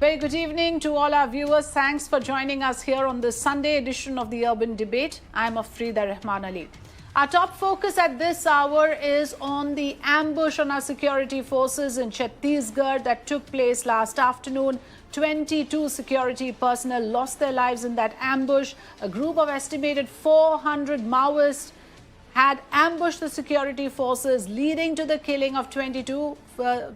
Very good evening to all our viewers. Thanks for joining us here on this Sunday edition of the Urban Debate. I'm Afrida Rahman Ali. Our top focus at this hour is on the ambush on our security forces in Chhattisgarh that took place last afternoon. 22 security personnel lost their lives in that ambush. A group of estimated 400 Maoists had ambushed the security forces, leading to the killing of 22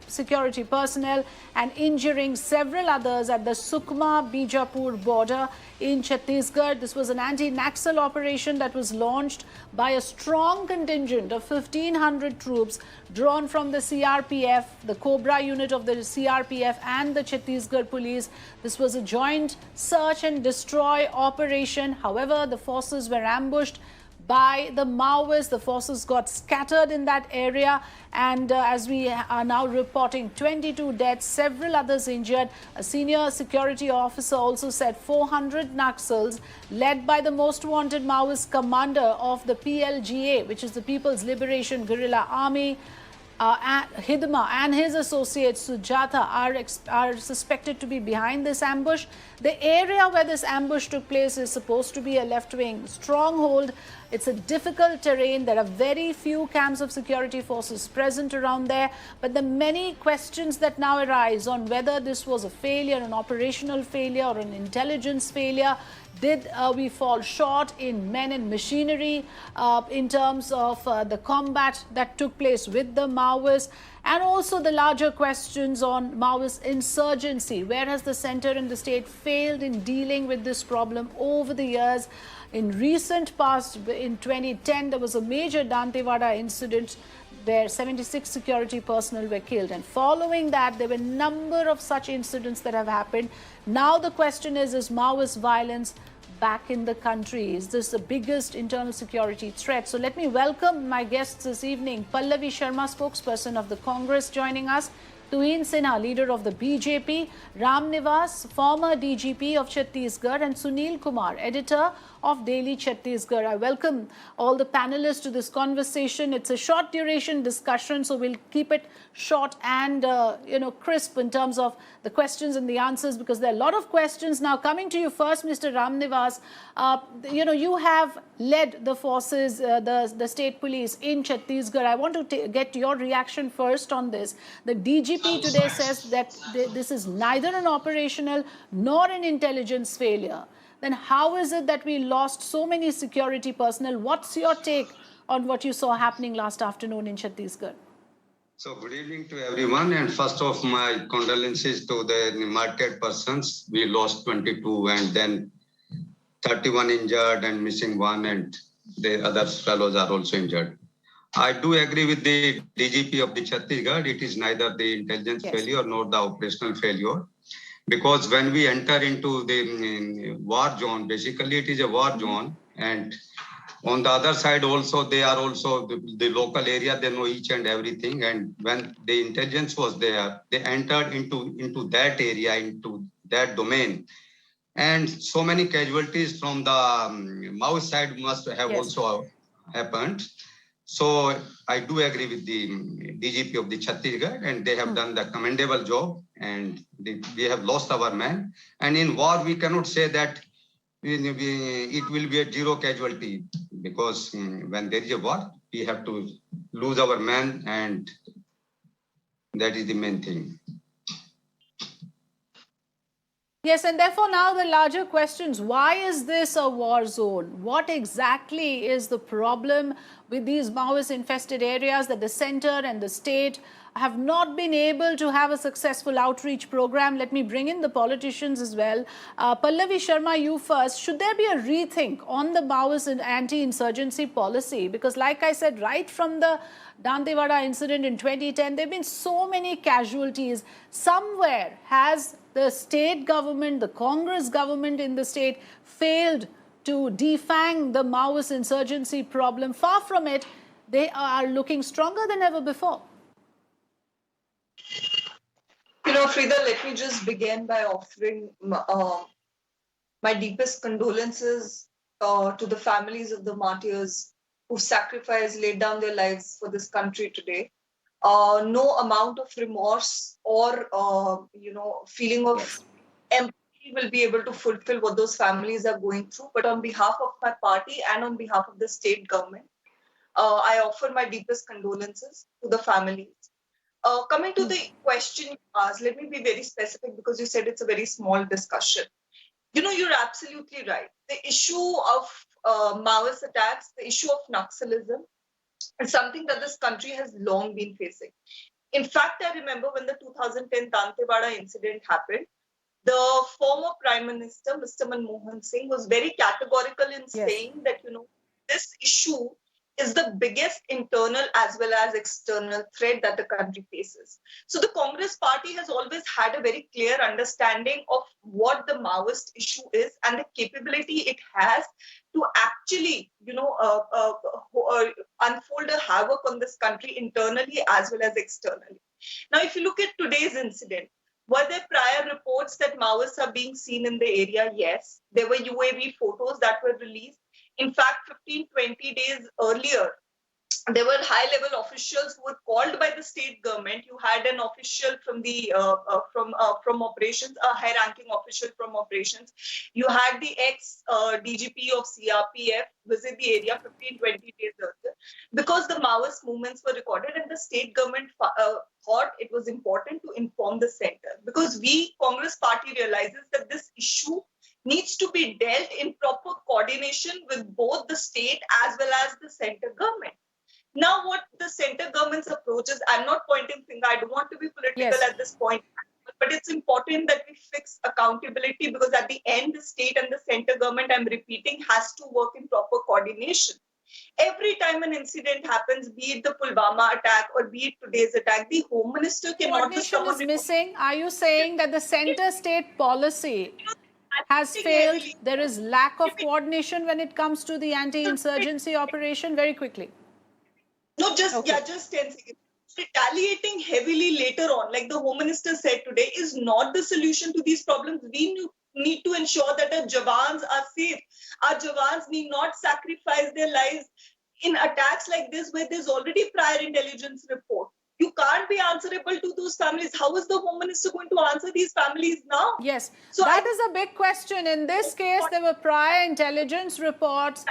security personnel and injuring several others at the Sukma-Bijapur border in Chhattisgarh. This was an anti-Naxal operation that was launched by a strong contingent of 1,500 troops drawn from the CRPF, the Cobra unit of the CRPF and the Chhattisgarh police. This was a joint search and destroy operation. However, the forces were ambushed by the Maoists. The forces got scattered in that area, and as we are now reporting, 22 deaths, several others injured. A senior security officer also said 400 Naxals, led by the most wanted Maoist commander of the PLGA, which is the People's Liberation Guerrilla Army, Hidma, and his associate Sujata are suspected to be behind this ambush. The area where this ambush took place is supposed to be a left-wing stronghold. It's a difficult terrain. There are very few camps of security forces present around there. But the many questions that now arise on whether this was a failure, an operational failure or an intelligence failure. Did we fall short in men and machinery in terms of the combat that took place with the Maoists? And also the larger questions on Maoist insurgency. Where has the center and the state failed in dealing with this problem over the years? In recent past, in 2010, there was a major Dantewada incident where 76 security personnel were killed. And following that, there were a number of such incidents that have happened. Now the question is Maoist violence back in the country? Is this the biggest internal security threat? So let me welcome my guests this evening. Pallavi Sharma, spokesperson of the Congress, joining us. Tuhin Sinha, leader of the BJP, Ram Nivas, former DGP of Chhattisgarh, and Sunil Kumar, editor of Daily Chhattisgarh. I welcome all the panelists to this conversation. It's a short duration discussion, so we'll keep it short and crisp in terms of the questions and the answers, because there are a lot of questions. Now, coming to you first, Mr. Ram Nivas, you have led the forces, the state police in Chhattisgarh. I want to get your reaction first on this. The DGP today says that this is neither an operational nor an intelligence failure. Then how is it that we lost so many security personnel? What's your take on what you saw happening last afternoon in Chhattisgarh? So good evening to everyone, and first off, my condolences to the martyred persons. We lost 22 and then 31 injured and missing one, and the other fellows are also injured. I do agree with the DGP of the Chhattisgarh. It is neither the intelligence failure nor the operational failure. Because when we enter into the war zone, basically it is a war zone, and on the other side also, they are also the local area, they know each and everything. And when the intelligence was there, they entered into that area, into that domain. And so many casualties from the Maoist side must have also happened. So I do agree with the DGP of the Chhattisgarh, and they have done the commendable job, and we have lost our men. And in war, we cannot say that it will be a zero casualty, because when there is a war, we have to lose our men, and that is the main thing. Yes, and therefore now the larger questions, why is this a war zone? What exactly is the problem with these Maoist-infested areas that the center and the state have not been able to have a successful outreach program? Let me bring in the politicians as well. Pallavi Sharma, you first. Should there be a rethink on the Maoist and anti-insurgency policy? Because like I said, right from the Dantewada incident in 2010, there have been so many casualties. Somewhere has the state government, the Congress government in the state, failed to defang the Maoist insurgency problem. Far from it, they are looking stronger than ever before. Frida, let me just begin by offering my deepest condolences to the families of the martyrs who sacrificed, laid down their lives for this country today. No amount of remorse or feeling of empathy will be able to fulfill what those families are going through. But on behalf of my party and on behalf of the state government, I offer my deepest condolences to the families. Coming to the question you asked, let me be very specific because you said it's a very small discussion. You're absolutely right. The issue of Maoist attacks, the issue of Naxalism is something that this country has long been facing. In fact, I remember when the 2010 Dantewada incident happened, the former Prime Minister, Mr. Manmohan Singh, was very categorical in saying that, this issue is the biggest internal as well as external threat that the country faces. So the Congress party has always had a very clear understanding of what the Maoist issue is and the capability it has to actually, unfold a havoc on this country internally as well as externally. Now, if you look at today's incident, were there prior reports that Maoists are being seen in the area? Yes. There were UAV photos that were released. In fact, 15, 20 days earlier, there were high-level officials who were called by the state government. You had an official from the from operations, a high-ranking official from operations. You had the ex-DGP of CRPF visit the area 15, 20 days earlier because the Maoist movements were recorded, and the state government thought it was important to inform the center because we, Congress party, realizes that this issue needs to be dealt in proper coordination with both the state as well as the center government. Now, what the center government's approach is, I'm not pointing finger, I don't want to be political at this point, but it's important that we fix accountability because at the end, the state and the center government, I'm repeating, has to work in proper coordination. Every time an incident happens, be it the Pulwama attack or be it today's attack, the Home Minister cannot just come Coordination is missing. Are you saying that the center-state policy has failed? There is lack of coordination when it comes to the anti-insurgency operation? Very quickly. No, just 10 seconds. Retaliating heavily later on, like the Home Minister said today, is not the solution to these problems. We need to ensure that our Jawans are safe. Our Jawans need not sacrifice their lives in attacks like this where there's already prior intelligence report. You can't be answerable to those families. How is the Home Minister going to answer these families now? Yes, so that is a big question. In this case, there were prior intelligence reports,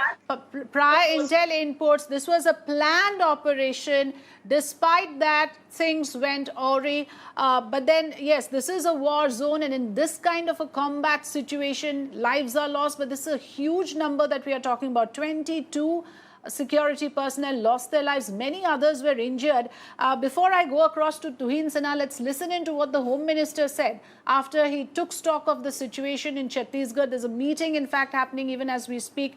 prior intel inputs. This was a planned operation. Despite that, things went awry. But then, yes, this is a war zone. And in this kind of a combat situation, lives are lost. But this is a huge number that we are talking about. 22 security personnel lost their lives. Many others were injured. Before I go across to Tuhin Sinha, let's listen into what the Home Minister said after he took stock of the situation in Chhattisgarh. There's a meeting, in fact, happening even as we speak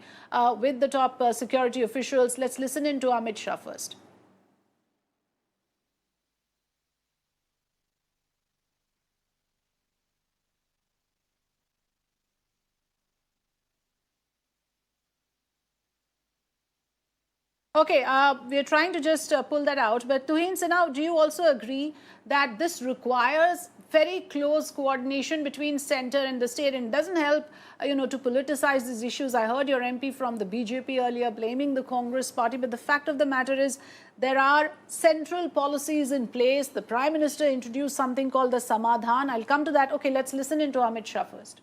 with the top security officials. Let's listen into Amit Shah first. Okay, we're trying to just pull that out. But Tuhin Sinha, do you also agree that this requires very close coordination between center and the state, and doesn't help, to politicize these issues? I heard your MP from the BJP earlier blaming the Congress party, but the fact of the matter is there are central policies in place. The Prime Minister introduced something called the Samadhan. I'll come to that. Okay, let's listen into Amit Shah first.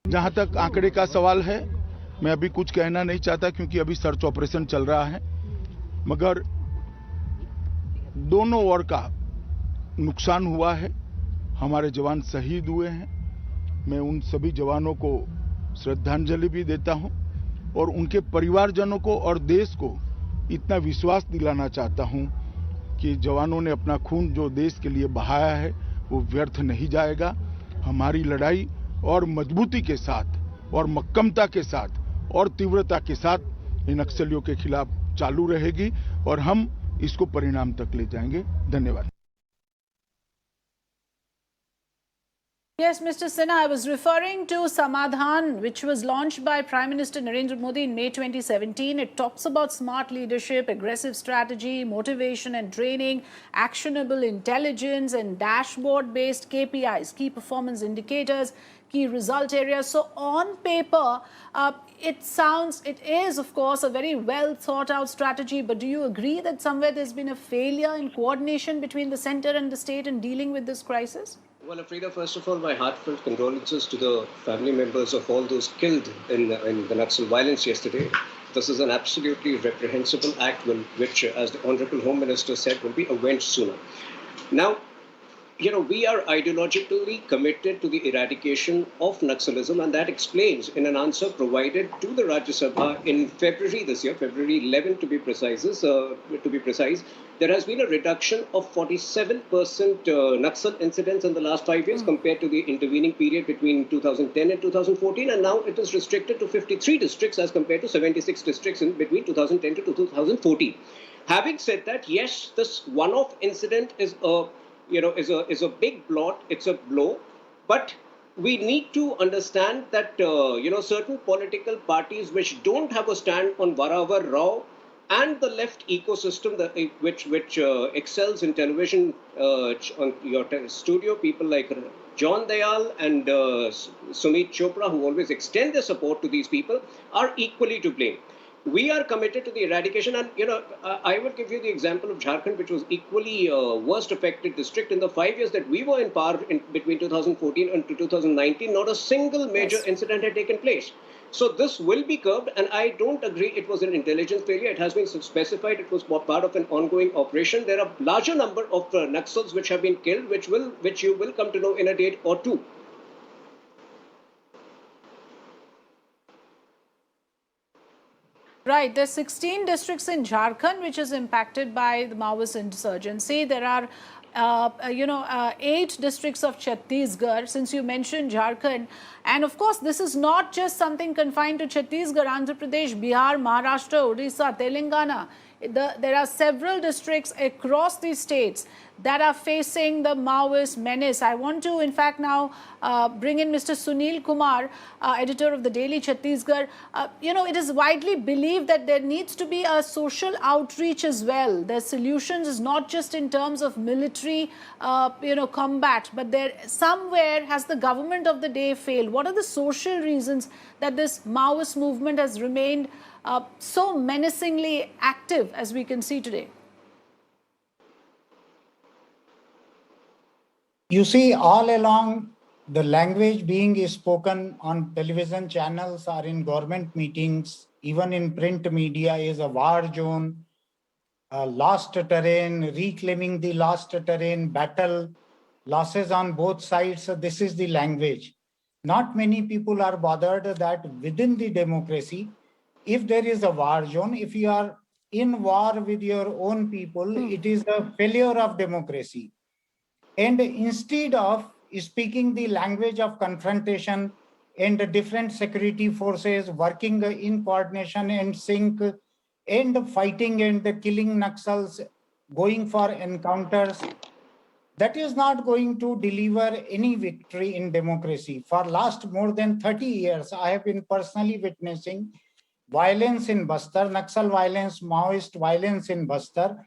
जहां तक आंकड़े का सवाल है, मैं अभी कुछ कहना नहीं चाहता क्योंकि अभी सर्च ऑपरेशन चल रहा है, मगर दोनों ओर का नुकसान हुआ है। हमारे जवान शहीद हुए हैं। मैं उन सभी जवानों को श्रद्धांजलि भी देता हूं और उनके परिवारजनों को और देश को इतना विश्वास दिलाना चाहता हूं कि जवानों ने अपना खून जो देश के लिए बहाया है वो व्यर्थ नहीं जाएगा। हमारी लड़ाई और मजबूती के साथ और मक्कमता के साथ और तीव्रता के साथ इन नक्सलियों के खिलाफ चालू रहेगी और हम इसको परिणाम तक ले जाएंगे। धन्यवाद। Yes, Mr. Sinha, I was referring to Samadhan, which was launched by Prime Minister Narendra Modi in May 2017. It talks about smart leadership, aggressive strategy, motivation and training, actionable intelligence and dashboard-based KPIs, key performance indicators, key result areas. So on paper, it is, of course, a very well thought out strategy. But do you agree that somewhere there's been a failure in coordination between the center and the state in dealing with this crisis? Well, Afrida, first of all, my heartfelt condolences to the family members of all those killed in the Naxal violence yesterday. This is an absolutely reprehensible act, which, as the Honorable Home Minister said, will be avenged sooner. Now, we are ideologically committed to the eradication of Naxalism, and that explains in an answer provided to the Rajya Sabha in February this year, February 11 to be precise, there has been a reduction of 47% Naxal incidents in the last 5 years compared to the intervening period between 2010 and 2014, and now it is restricted to 53 districts as compared to 76 districts in between 2010 to 2014. Having said that, yes, this one-off incident is a big blot, it's a blow, but we need to understand that, certain political parties which don't have a stand on Varavar Rao and the left ecosystem which excels in television, on your studio, people like John Dayal and Sumit Chopra, who always extend their support to these people, are equally to blame. We are committed to the eradication, and I would give you the example of Jharkhand, which was equally worst affected district. In the 5 years that we were in power between 2014 and 2019, not a single major incident had taken place. So this will be curbed, and I don't agree it was an intelligence failure. It has been specified it was part of an ongoing operation. There are larger number of Naxals which have been killed, which you will come to know in a date or two. Right, there's 16 districts in Jharkhand which is impacted by the Maoist insurgency. There are 8 districts of Chhattisgarh, since you mentioned Jharkhand. And of course, this is not just something confined to Chhattisgarh, Andhra Pradesh, Bihar, Maharashtra, Odisha, Telangana. There are several districts across these states that are facing the Maoist menace. I want to, in fact, now bring in Mr. Sunil Kumar, editor of the Daily Chhattisgarh. It is widely believed that there needs to be a social outreach as well. The solutions is not just in terms of military, combat, but there somewhere has the government of the day failed. What are the social reasons that this Maoist movement has remained so menacingly active as we can see today? You see, all along, the language being spoken on television channels or in government meetings, even in print media, is a war zone, lost terrain, reclaiming the lost terrain, battle, losses on both sides. So this is the language. Not many people are bothered that within the democracy, if there is a war zone, if you are in war with your own people, it is a failure of democracy. And instead of speaking the language of confrontation and the different security forces working in coordination and sync and fighting and killing Naxals, going for encounters, that is not going to deliver any victory in democracy. For last more than 30 years, I have been personally witnessing violence in Bastar, Naxal violence, Maoist violence in Bastar,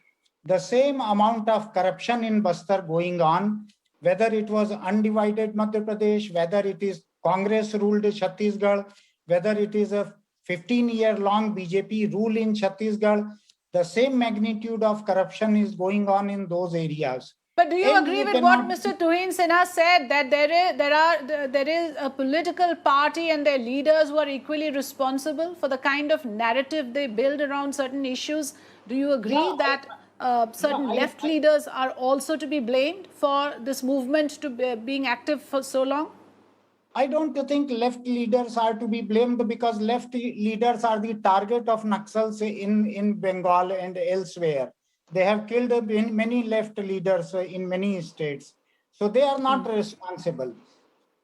the same amount of corruption in Bastar going on, whether it was undivided Madhya Pradesh, whether it is Congress-ruled Chhattisgarh, whether it is a 15-year-long BJP rule in Chhattisgarh, the same magnitude of corruption is going on in those areas. But do you agree with what Mr. Tuhin Sinha said, that there is a political party and their leaders who are equally responsible for the kind of narrative they build around certain issues? Do you agree that certain left leaders are also to be blamed for this movement to being active for so long? I don't think left leaders are to be blamed, because left leaders are the target of Naxals in Bengal and elsewhere. They have killed many left leaders in many states. So they are not responsible.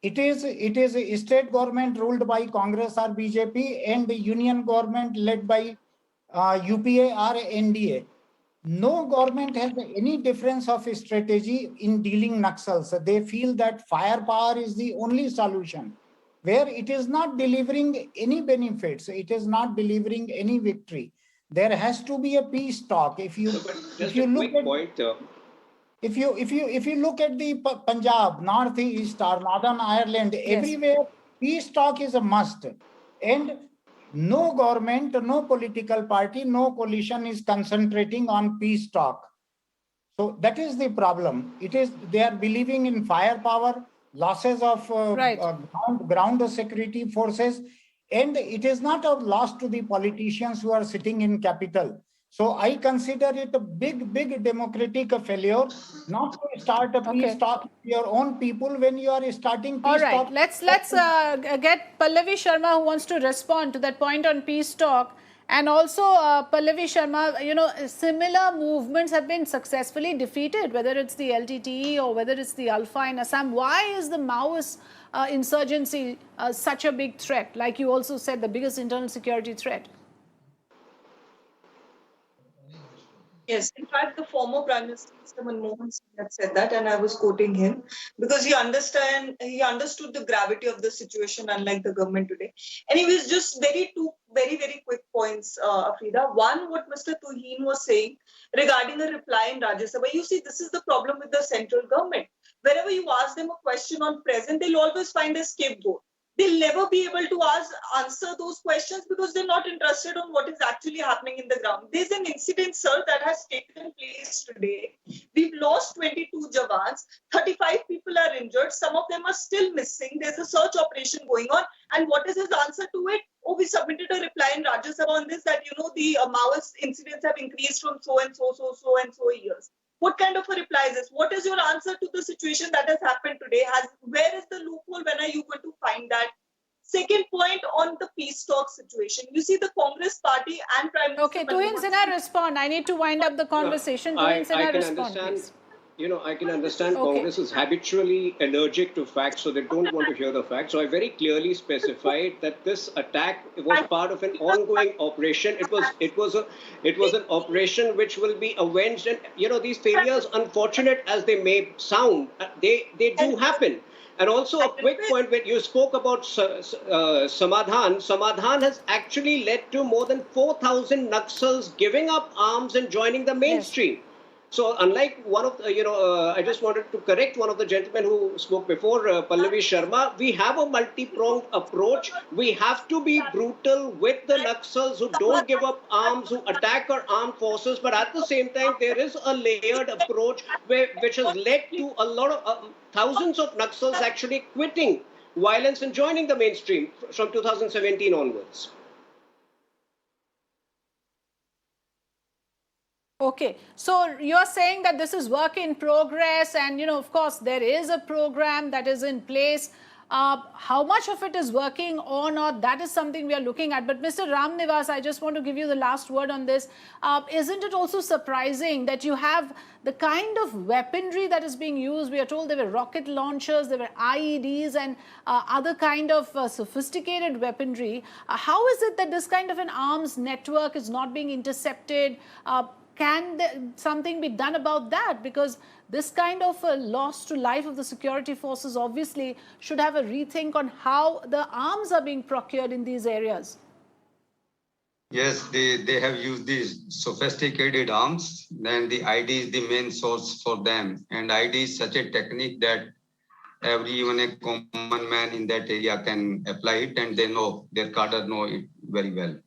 It is a state government ruled by Congress or BJP and the union government led by UPA or NDA. No government has any difference of strategy in dealing Naxals. They feel that firepower is the only solution, where it is not delivering any benefits. It is not delivering any victory. There has to be a peace talk. If you look at the Punjab, Northeast or Northern Ireland, everywhere peace talk is a must. And no government, no political party, no coalition is concentrating on peace talk. So that is the problem. It is they are believing in firepower, losses of ground security forces, and it is not a loss to the politicians who are sitting in capital. So I consider it a big democratic failure not to start a peace talk with your own people when you are starting peace talk. All right, let's get Pallavi Sharma, who wants to respond to that point on peace talk. And also, Pallavi Sharma, you know, similar movements have been successfully defeated, whether it's the LTTE or whether it's the Alpha in Assam. Why is the Maoist insurgency such a big threat? Like you also said, the biggest internal security threat. Yes, in fact, the former Prime Minister, Mr. Manmohan Singh, had said that, and I was quoting him because he understood the gravity of the situation, unlike the government today. And he was just two very quick points, Afrida. One, what Mr. Tuhin was saying regarding a reply in Rajya Sabha. You see, this is the problem with the central government. Wherever you ask them a question on present, they'll always find a scapegoat. They'll never be able to answer those questions because they're not interested on what is actually happening in the ground. There's an incident, sir, that has taken place today. We've lost 22 Jawans. 35 people are injured. Some of them are still missing. There's a search operation going on. And what is his answer to it? Oh, we submitted a reply in Rajya Sabha on this that, you know, the Maoist incidents have increased from so and so years. What kind of a reply is this? What is your answer to the situation that has happened today? Where is the loophole? When are you going to find that? Second point on the peace talk situation. You see the Congress party and Prime Minister... Okay, Tuhin Sinha, respond. I need to wind up the conversation. Tuhin Sinha, respond, please. You know, I can understand Congress is habitually allergic to facts, so they don't want to hear the facts. So I very clearly specified that this attack was part of an ongoing operation. It was an operation which will be avenged. And you know, these failures, unfortunate as they may sound, they do happen. And also a quick point when you spoke about Samadhan. Samadhan has actually led to more than 4,000 Naxals giving up arms and joining the mainstream. Yes. So unlike one of the, I just wanted to correct one of the gentlemen who spoke before, Pallavi Sharma, we have a multi-pronged approach. We have to be brutal with the Naxals who don't give up arms, who attack our armed forces. But at the same time, there is a layered approach which has led to a lot of thousands of Naxals actually quitting violence and joining the mainstream from 2017 onwards. Okay, so you're saying that this is work in progress and, you know, of course, there is a program that is in place. How much of it is working or not, that is something we are looking at. But Mr. Ramnivas, I just want to give you the last word on this. Isn't it also surprising that you have the kind of weaponry that is being used? We are told there were rocket launchers, there were IEDs and other kind of sophisticated weaponry. How is it that this kind of an arms network is not being intercepted? Can something be done about that? Because this kind of a loss to life of the security forces obviously should have a rethink on how the arms are being procured in these areas. Yes, they have used these sophisticated arms. Then the ID is the main source for them. And ID is such a technique that even a common man in that area can apply it, and they know, their cadre know it very well.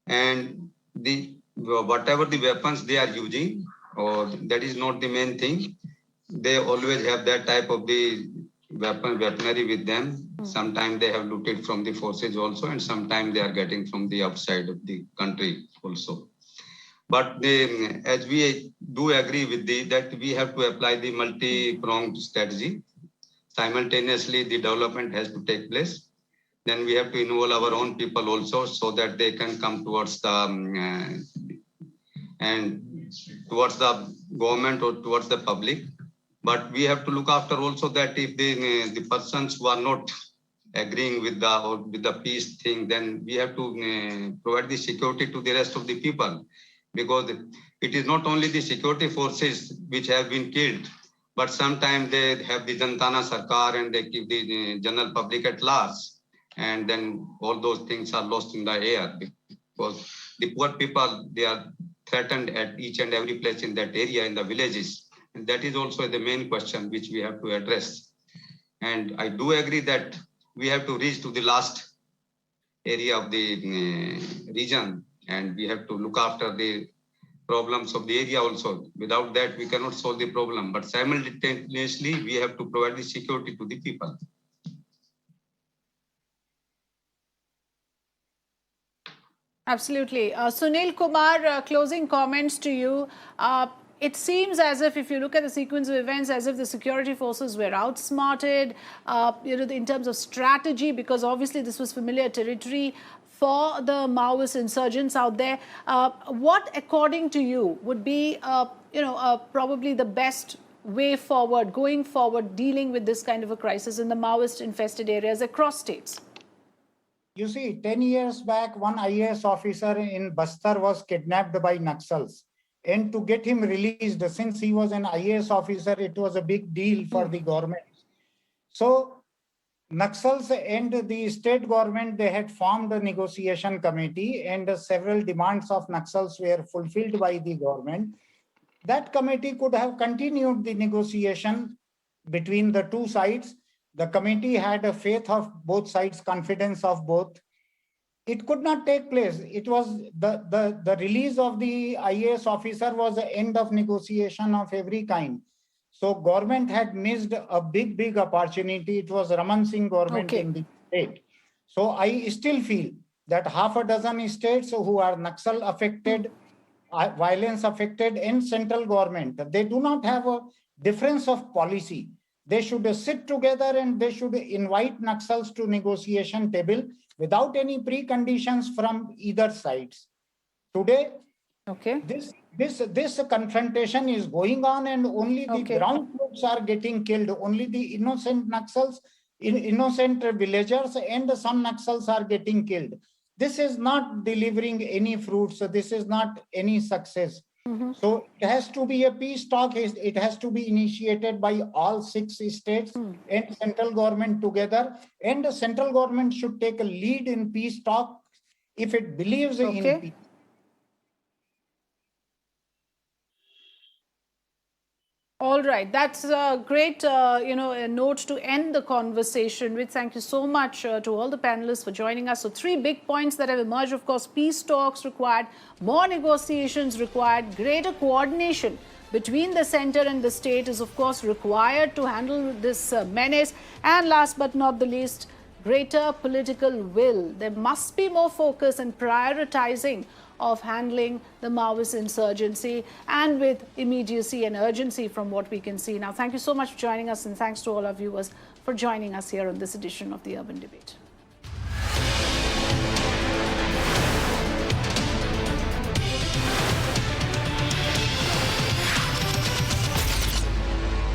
And whatever the weapons they are using, or that is not the main thing. They always have that type of the weaponry with them. Sometimes they have looted from the forces also, and sometimes they are getting from the outside of the country also. But as we do agree with that we have to apply the multi-pronged strategy. Simultaneously, the development has to take place. Then we have to involve our own people also, so that they can come towards the towards the government or towards the public. But we have to look after also that if the persons who are not agreeing with the peace thing, then we have to provide the security to the rest of the people, because it is not only the security forces which have been killed, but sometimes they have the Jantana Sarkar and they keep the general public at large. And then all those things are lost in the air, because the poor people, they are threatened at each and every place in that area, in the villages. And that is also the main question which we have to address. And I do agree that we have to reach to the last area of the region, and we have to look after the problems of the area also. Without that, we cannot solve the problem. But simultaneously, we have to provide the security to the people. Absolutely. Sunil Kumar, closing comments to you. It seems as if you look at the sequence of events, as if the security forces were outsmarted, in terms of strategy, because obviously this was familiar territory for the Maoist insurgents out there. What, according to you, would be, probably the best way forward, going forward, dealing with this kind of a crisis in the Maoist-infested areas across states? You see, 10 years back, one IAS officer in Bastar was kidnapped by Naxals. And to get him released, since he was an IAS officer, it was a big deal for the government. So Naxals and the state government, they had formed a negotiation committee, and several demands of Naxals were fulfilled by the government. That committee could have continued the negotiation between the two sides. The committee had a faith of both sides, confidence of both. It could not take place. It was the release of the IAS officer was the end of negotiation of every kind. So government had missed a big opportunity. It was Raman Singh government in the state. So I still feel that half a dozen states who are Naxal affected, violence affected, and central government, they do not have a difference of policy. They should sit together and they should invite Naxals to negotiation table without any preconditions from either sides. Today, this confrontation is going on, and only the ground troops are getting killed. Only the innocent Naxals, innocent villagers, and some Naxals are getting killed. This is not delivering any fruits. This is not any success. So it has to be a peace talk. It has to be initiated by all 6 states and central government together. And the central government should take a lead in peace talk if it believes in peace. All right, that's a great, a note to end the conversation with. Thank you so much to all the panelists for joining us. So 3 big points that have emerged, of course: peace talks required, more negotiations required, greater coordination between the center and the state is, of course, required to handle this menace. And last but not the least, greater political will. There must be more focus and prioritizing of handling the Maoist insurgency, and with immediacy and urgency from what we can see now. Thank you so much for joining us, and thanks to all our viewers for joining us here on this edition of the Urban Debate.